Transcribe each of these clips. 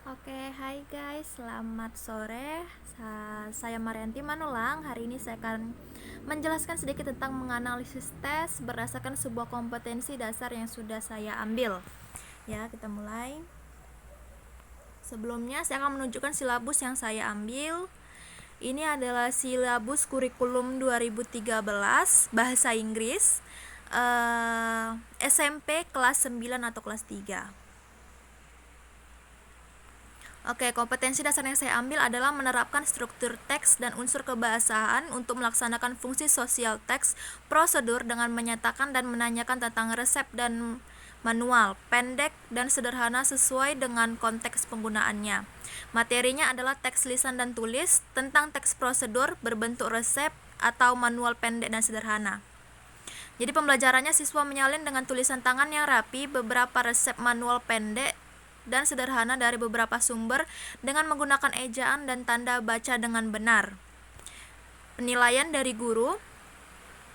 Oke, hai guys, selamat sore. Saya Marianti Manulang. Hari ini saya akan menjelaskan sedikit tentang menganalisis tes berdasarkan sebuah kompetensi dasar yang sudah saya ambil. Ya, kita mulai. Sebelumnya saya akan menunjukkan silabus yang saya ambil. Ini adalah silabus kurikulum 2013 bahasa Inggris, SMP kelas 9 atau kelas 3. Oke, kompetensi dasar yang saya ambil adalah menerapkan struktur teks dan unsur kebahasaan untuk melaksanakan fungsi sosial teks, prosedur dengan menyatakan dan menanyakan tentang resep dan manual, pendek dan sederhana sesuai dengan konteks penggunaannya. Materinya adalah teks lisan dan tulis tentang teks prosedur berbentuk resep atau manual pendek dan sederhana. Jadi pembelajarannya siswa menyalin dengan tulisan tangan yang rapi beberapa resep manual pendek dan sederhana dari beberapa sumber dengan menggunakan ejaan dan tanda baca dengan benar. Penilaian dari guru,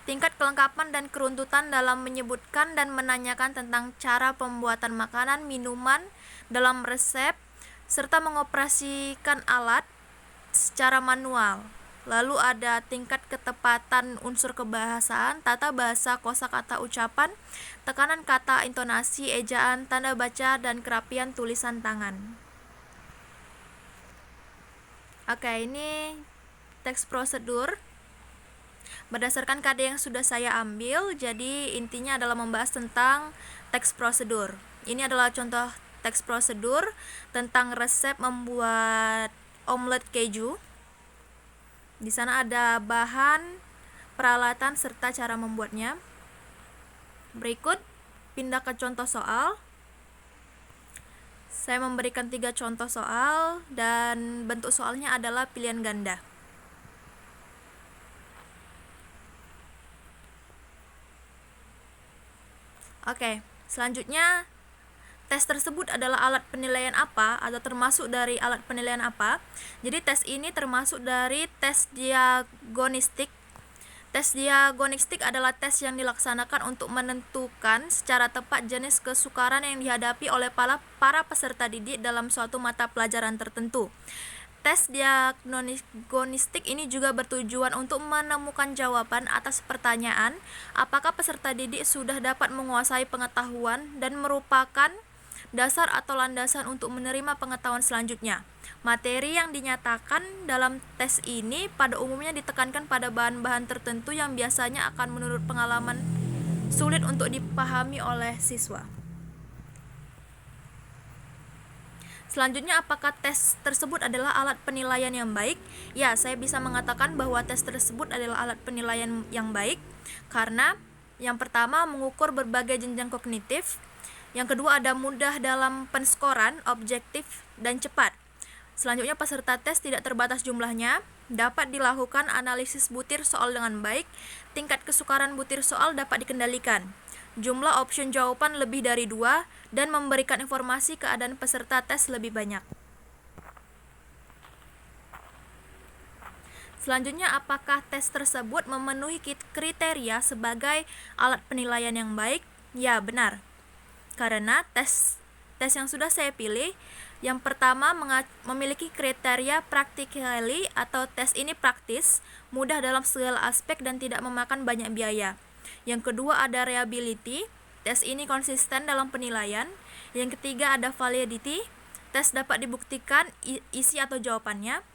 tingkat kelengkapan dan keruntutan dalam menyebutkan dan menanyakan tentang cara pembuatan makanan, minuman dalam resep, serta mengoperasikan alat secara manual. Lalu ada tingkat ketepatan unsur kebahasaan, tata bahasa, kosakata ucapan, tekanan kata, intonasi, ejaan, tanda baca, dan kerapian tulisan tangan. Oke, ini teks prosedur berdasarkan KD yang sudah saya ambil. Jadi intinya adalah membahas tentang teks prosedur. Ini adalah contoh teks prosedur tentang resep membuat omelet keju. Di sana ada bahan, peralatan, serta cara membuatnya. Berikut, pindah ke contoh soal. Saya memberikan 3 contoh soal dan bentuk soalnya adalah pilihan ganda. Oke, selanjutnya tes tersebut adalah alat penilaian apa atau termasuk dari alat penilaian apa. Jadi tes ini termasuk dari tes diagnostik. Tes diagnostik adalah tes yang dilaksanakan untuk menentukan secara tepat jenis kesukaran yang dihadapi oleh para peserta didik dalam suatu mata pelajaran tertentu. Tes diagnostik ini juga bertujuan untuk menemukan jawaban atas pertanyaan apakah peserta didik sudah dapat menguasai pengetahuan dan merupakan dasar atau landasan untuk menerima pengetahuan selanjutnya. Materi yang dinyatakan dalam tes ini pada umumnya ditekankan pada bahan-bahan tertentu yang biasanya akan menurut pengalaman sulit untuk dipahami oleh siswa. Selanjutnya, apakah tes tersebut adalah alat penilaian yang baik? Ya, saya bisa mengatakan bahwa tes tersebut adalah alat penilaian yang baik karena yang pertama mengukur berbagai jenjang kognitif. Yang kedua ada mudah dalam penskoran, objektif, dan cepat. Selanjutnya peserta tes tidak terbatas jumlahnya, dapat dilakukan analisis butir soal dengan baik, tingkat kesukaran butir soal dapat dikendalikan, jumlah option jawaban lebih dari 2, dan memberikan informasi keadaan peserta tes lebih banyak. Selanjutnya, apakah tes tersebut memenuhi kriteria sebagai alat penilaian yang baik? Ya, benar. Karena tes yang sudah saya pilih, yang pertama memiliki kriteria practically atau tes ini praktis, mudah dalam segala aspek dan tidak memakan banyak biaya. Yang kedua ada reliability, tes ini konsisten dalam penilaian. Yang ketiga ada validity, tes dapat dibuktikan isi atau jawabannya.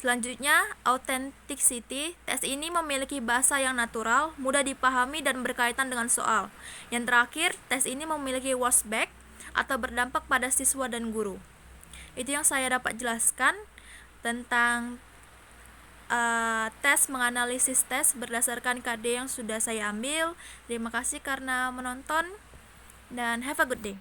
Selanjutnya, authenticity, tes ini memiliki bahasa yang natural, mudah dipahami dan berkaitan dengan soal. Yang terakhir, tes ini memiliki workback atau berdampak pada siswa dan guru. Itu yang saya dapat jelaskan tentang tes menganalisis tes berdasarkan KD yang sudah saya ambil. Terima kasih karena menonton dan have a good day.